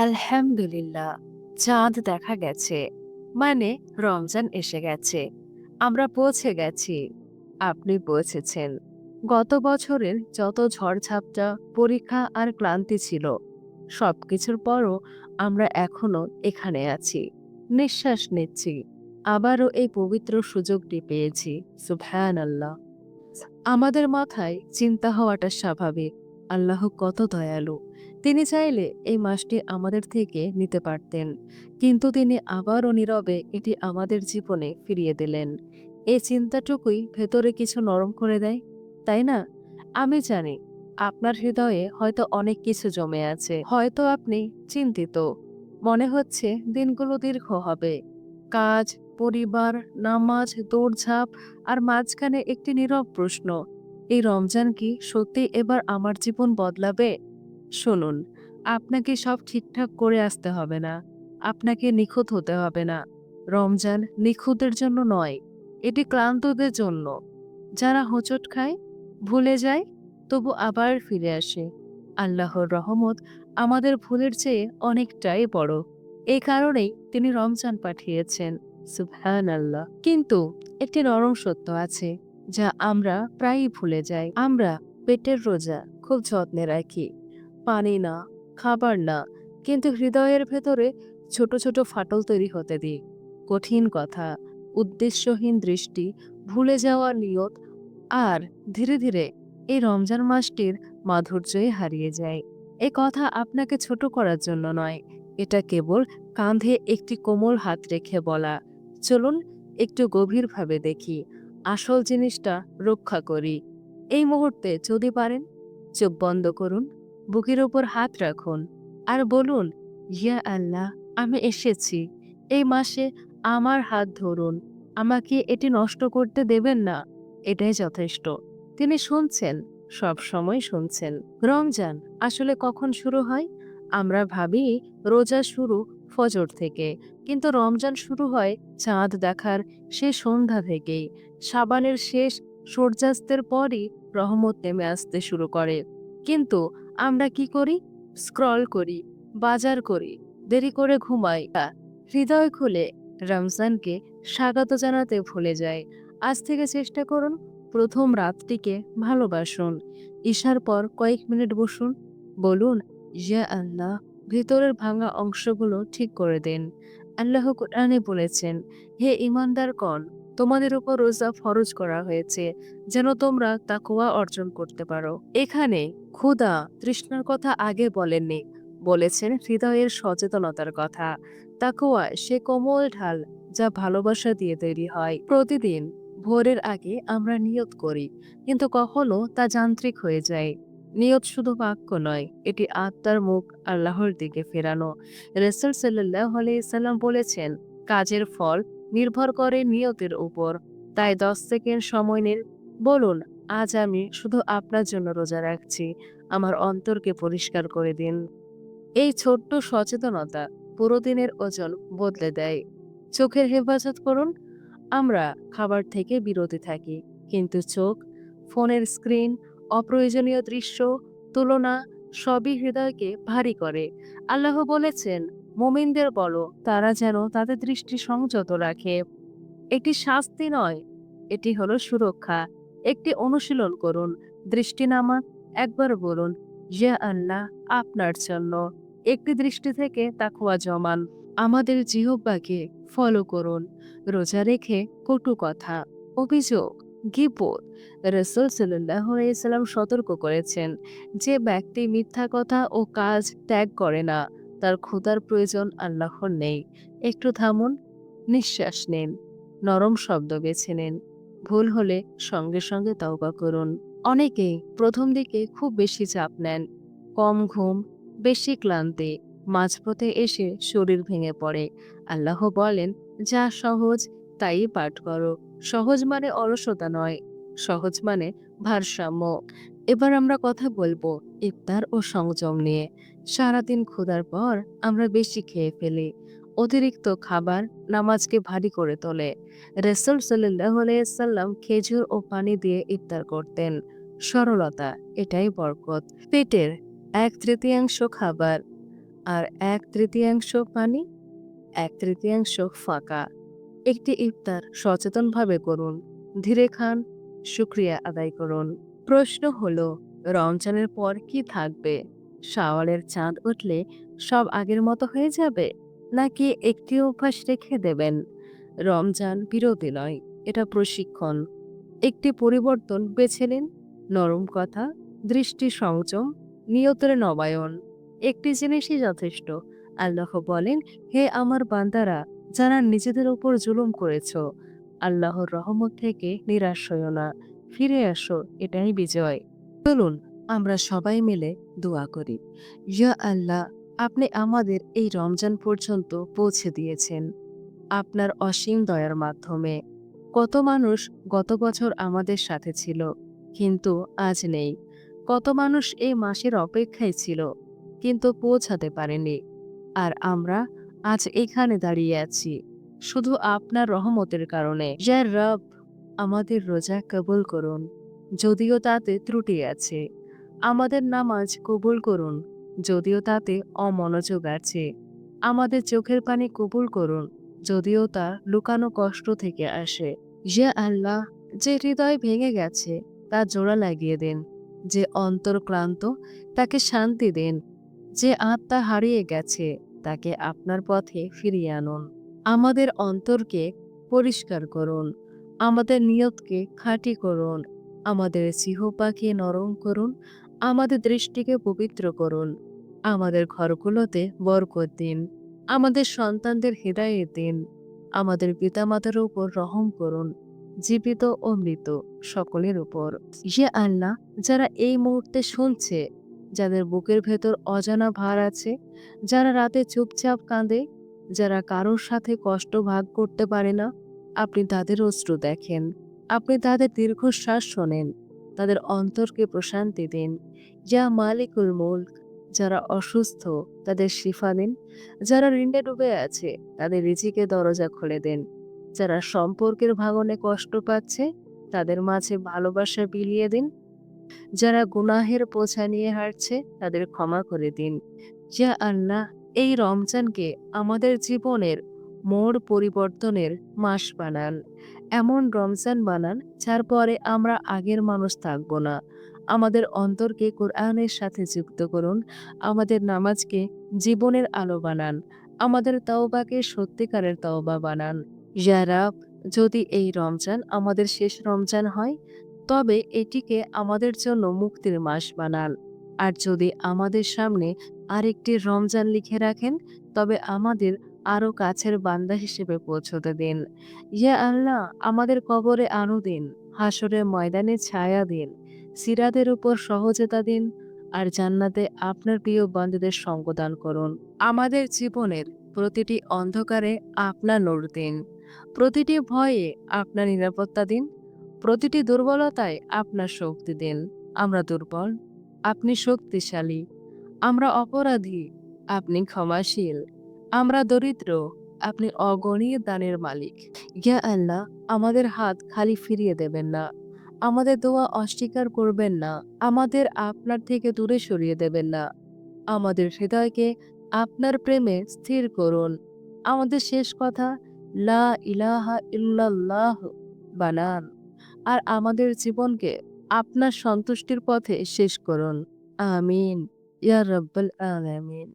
আলহামদুলিল্লাহ, চাঁদ দেখা গেছে। মানে রমজান এসে গেছে। আমরা পৌঁছে গেছি। আপনি পৌঁছেছেন। গত বছরের যত ঝড়-ঝাপটা, পরীক্ষা আর ক্লান্তি ছিল, সবকিছুর পরও আমরা এখনো এখানে আছি। নিঃশ্বাস নিচ্ছি। আবারও এই পবিত্র সুযোগটি পেয়েছি। সুবহানাল্লাহ। আমাদের মাথায় চিন্তা হওয়াটা স্বাভাবিক। আল্লাহ কত দয়ালু। তিনি চাইলে এই মাসটি আমাদের থেকে নিতে পারতেন। কিন্তু তিনি আবারও নীরবে এটি আমাদের জীবনে ফিরিয়ে দিলেন। এই চিন্তাটুকুই ভেতরে কিছু নরম করে দেয়, তাই না? আমি জানি আপনার হৃদয়ে হয়তো অনেক কিছু জমে আছে। হয়তো আপনি চিন্তিত। মনে হচ্ছে দিনগুলো দীর্ঘ হবে। কাজ, পরিবার, নামাজ, দৌড়ঝাঁপ আর মাঝখানে একটি নীরব প্রশ্ন, এই রমজান কি সত্যি এবার আমার জীবন বদলাবে? শুনুন, আপনাকে সব ঠিকঠাক করে আসতে হবে না। আপনাকে নিখুঁত হতে হবে না। রমজান নিখুঁতের জন্য নয়, এটি ক্লান্তদের জন্য। যারা হোঁচট খায়, ভুলে যায়, তবু আবার ফিরে আসে। আল্লাহর রহমত আমাদের ভুলের চেয়ে অনেকটাই বড়। এই কারণেই তিনি রমজান পাঠিয়েছেন। সুবহানাল্লাহ। কিন্তু একটি নরম সত্য আছে, যা আমরা প্রায়ই ভুলে যাই। আমরা পেটের রোজা খুব যত্নে রাখি। পানি না, খাবার না, কিন্তু হৃদয়ের ভেতরে ছোট ছোট ফাটল তৈরি হতে দিই। কঠিন কথা, উদ্দেশ্যহীন দৃষ্টি, ভুলে যাওয়া নিয়ত, আর ধীরে ধীরে এই রমজান মাসটির মাধুর্যই হারিয়ে যায়। এ কথা আপনাকে ছোট করার জন্য নয়, এটা কেবল কাঁধে একটি কোমল হাত রেখে বলা, চলুন একটু গভীরভাবে দেখি, আসল জিনিসটা রক্ষা করি। এই মুহূর্তে যদি পারেন, চোখ বন্ধ করুন, বুকের উপর হাত রাখুন আর বলুন, ইয়া আল্লাহ, আমি এসেছি। এই মাসে আমার হাত ধরুন। আমাকে এটি নষ্ট করতে দেবেন না। এটাই যথেষ্ট। তিনি শুনছেন, সব সময় শুনছেন। রমজান আসলে কখন শুরু হয়? আমরা ভাবি রোজা শুরু ফজর থেকে, কিন্তু রমজান শুরু হয় চাঁদ দেখার সে সন্ধ্যা থেকেই। শাবানের শেষ সূর্যাস্তের পরই রহমত নেমে আসতে শুরু করে। কিন্তু আমরা কি করি? স্ক্রল করি, বাজার করি, দেরি করে ঘুমাই, হৃদয় খুলে রমজানকে স্বাগত জানাতে ভুলে যায়। আজ থেকে চেষ্টা করুন, প্রথম রাতটিকে ভালোবাসুন। ঈশার পর কয়েক মিনিট বসুন, বলুন, ইয়া আল্লাহ, ভিতরের ভাঙা অংশগুলো ঠিক করে দিন। আল্লাহ কোরআনে বলেছেন, হে ঈমানদারগণ, তোমাদের উপর রোজা ফরজ করা হয়েছে যেন তোমরা তাকওয়া অর্জন করতে পারো। এখানে ক্ষুধা, তৃষ্ণার কথা আগে বলেননি, বলেছেন হৃদয়ের সচেতনতার কথা। তাকওয়া সে কোমল ঢাল যা ভালোবাসা দিয়ে তৈরি হয়। প্রতিদিন ভোরের আগে আমরা নিয়ত করি, কিন্তু কখনো তা যান্ত্রিক হয়ে যায়। নিয়ত শুধু বাক্য নয়, এটি আত্মার মুখ আল্লাহর দিকে ফেরানো। রাসূল সাল্লাল্লাহু আলাইহি সাল্লাম বলেছেন, কাজের ফল নির্ভর করে নিয়তের উপর। তাই 10 সেকেন্ড সময় নিন, বলুন, আজ আমি শুধু আপনার জন্য রোজা রাখছি। আমার অন্তরকে পরিষ্কার করে দিন। এই ছোট্ট সচেতনতা পুরো দিনের ওজন বদলে দেয়। চোখের হেফাজত করুন। আমরা খাবার থেকে বিরতি থাকি, কিন্তু চোখ, ফোনের স্ক্রিন, অপ্রয়োজনীয় দৃশ্য, তুলনা, সবই হৃদয়কে ভারী করে। আল্লাহ বলেছেন, মুমিনদের বলো তারা যেন তাদের দৃষ্টি সংযত রাখে। এটি শাস্তি নয়, এটি হলো সুরক্ষা। একটি অনুশীলন করুন, দৃষ্টি নামান, একবার বলুন, ইয়া আল্লাহ, আপনার জন্য। একটি দৃষ্টি থেকে তাকওয়া জমান। আমাদের জিহ্বাকে ফলো করুন। রোজা রেখে কটু কথা, অভিযোগ, গীবত। রাসূল সাল্লাল্লাহু আলাইহি সাল্লাম সতর্ক করেছেন, যে ব্যক্তি মিথ্যা কথা ও কাজ ত্যাগ করে না, তার ক্ষুধার প্রয়োজন আল্লাহর নেই। একটু থামুন, নিঃশ্বাস নিন, নরম শব্দ বেছে নিন। ভুল হলে সঙ্গে সঙ্গে তওবা করুন। অনেকেই প্রথম দিকে খুব বেশি চাপ নেন, কম ঘুম, বেশি ক্লান্তি, মাঝপথে এসে শরীর ভেঙে পড়ে। আল্লাহ বলেন, যা সহজ তাই পাঠ করো। সহজ মানে অলসতা নয়, সহজ মানে ভারসাম্য। এবার আমরা কথা বলবো ইফতার ও সংযম নিয়ে। সারাদিন ক্ষুধার পর আমরা বেশি খেয়ে ফেলি। অতিরিক্ত খাবার নামাজকে ভারী করে তোলে। রাসূল সাল্লাল্লাহু আলাইহি সাল্লাম খেজুর ও পানি দিয়ে ইফতার করতেন। সরলতা, এটাই বরকত। পেটের 1/3 খাবার আর 1/3 পানি, 1/3 ফাঁকা। একটি ইফতার সচেতনভাবে করুন। ধীরে খান, শুকরিয়া আদায় করুন। প্রশ্ন হলো, রমজানের পর কি থাকবে? শাওয়ালের চাঁদ উঠলে সব আগের মতো হয়ে যাবে? নাকি একটি অভ্যাস রেখে দেবেন? রমজান বিরতি নয়, এটা প্রশিক্ষণ। একটি পরিবর্তন বেছে নিন। নরম কথা, দৃষ্টি সংযম, নিয়তের নবায়ন। একটি জিনিসই যথেষ্ট। আল্লাহ বলেন, হে আমার বান্দারা, যারা নিজেদের উপর জুলুম করেছ, আল্লাহর রহমত থেকে নিরাশ হইও না। ফিরে আসো, এটাই বিজয়। চলুন আমরা সবাই মিলে দোয়া করি। ইয়া আল্লাহ, আপনি আমাদের এই রমজান পর্যন্ত পৌঁছে দিয়েছেন আপনার অসীম দয়ার মাধ্যমে। কত মানুষ গত বছর আমাদের সাথে ছিল, কিন্তু আজ নেই। কত মানুষ এই মাসের অপেক্ষায় ছিল, কিন্তু পৌঁছাতে পারেনি। আর আমরা আজ এখানে দাঁড়িয়ে আছি শুধু আপনার রহমতের কারণে। ইয়া রব, আমাদের রোজা কবুল করুন, যদিও তাতে ত্রুটি আছে। আমাদের নামাজ কবুল করুন, যদিও তাতে অমনোযোগ আছে। আমাদের চোখের পানি কবুল করুন, যদিও তা লুকানো কষ্ট থেকে আসে। ইয়া আল্লাহ, যে হৃদয় ভেঙে গেছে তা জোড়া লাগিয়ে দিন। যে অন্তর ক্লান্ত তাকে শান্তি দিন। যে আত্মা হারিয়ে গেছে তাকে আপনার পথে ফিরিয়ে আনুন। আমাদের অন্তরকে পরিষ্কার করুন, আমাদের নিয়তকে খাঁটি করুন, আমাদের জিহ্বাকে নরম করুন, আমাদের দৃষ্টিকে পবিত্র করুন, আমাদের ঘরগুলোতে বরকত দিন, আমাদের সন্তানদের হেদায়েত দিন, আমাদের পিতামাতার উপর রহম করুন, জীবিত ও মৃত সকলের উপর। ইয়া আল্লাহ, যারা এই মুহূর্তে শুনছে, যাদের বুকের ভেতর অজানা ভার আছে, যারা রাতে চুপচাপ কাঁদে, যারা কারোর সাথে কষ্ট ভাগ করতে পারে না, আপনি তাদের অশ্রু দেখেন। আপনি তাদের দীর্ঘশ্বাস শোনেন, তাদের অন্তরকে প্রশান্তি দিন। ইয়া মালিকুল মুলক, যারা অসুস্থ তাদের শিফা দিন, যারা ঋণে ডুবে আছে তাদের রিজিকের দরজা খুলে দেন, যারা সম্পর্কের ভাঙনে কষ্ট পাচ্ছে তাদের মাঝে ভালোবাসা বিলিয়ে দিন, যারা গুনাহের বোঝা নিয়ে হাঁটছে তাদের ক্ষমা করে দিন। ইয়া আল্লাহ, এই রমজানকে আমাদের জীবনের মোড় পরিবর্তনের মাস বানান। এমন রমজান বানান যার পরে আমরা আগের মানুষ থাকব না। আমাদের অন্তরকে কোরআনের সাথে যুক্ত করুন। আমাদের নামাজকে জীবনের আলো বানান। আমাদের তওবাকে সত্যিকারের তওবা বানান। ইয়া রাব, যদি এই রমজান আমাদের শেষ রমজান হয়, তবে এটিকে আমাদের জন্য মুক্তির মাস বানান। আর যদি আমাদের সামনে আরেকটি রমজান লিখে রাখেন, তবে আমাদের আরো কাছের বান্দা হিসেবে পৌঁছতে দিন। ইয়া আল্লাহ, আমাদের কবরে আলো দিন, হাসরের ময়দানে ছায়া দিন, সিরাতের উপর সহজতা দিন, আর জান্নাতে আপনার প্রিয় বান্দাদের সঙ্গ দান করুন। আমাদের জীবনের প্রতিটি অন্ধকারে আপনার নূর দিন, প্রতিটি ভয়ে আপনার নিরাপত্তা দিন, প্রতিটি দুর্বলতায় আপনার শক্তি দিন। আমরা দুর্বল, আপনি শক্তিশালী। আমরা অপরাধী, আপনি ক্ষমাশীল। আমরা দরিদ্র, আপনি অগণিত দানের মালিক। ইয়া আল্লাহ, আমাদের হাত খালি ফিরিয়ে দেবেন না, আমাদের দোয়া অস্বীকার করবেন না, আমাদের আপনার থেকে দূরে সরিয়ে দেবেন না। আমাদের হৃদয়কে আপনার প্রেমে স্থির করুন। আমাদের শেষ কথা লা ইলাহা ইল্লাল্লাহ বানান। আর আমাদের জীবনকে আপনার সন্তুষ্টির পথে শেষ করুন। আমিন ইয়া রাব্বাল আলামিন।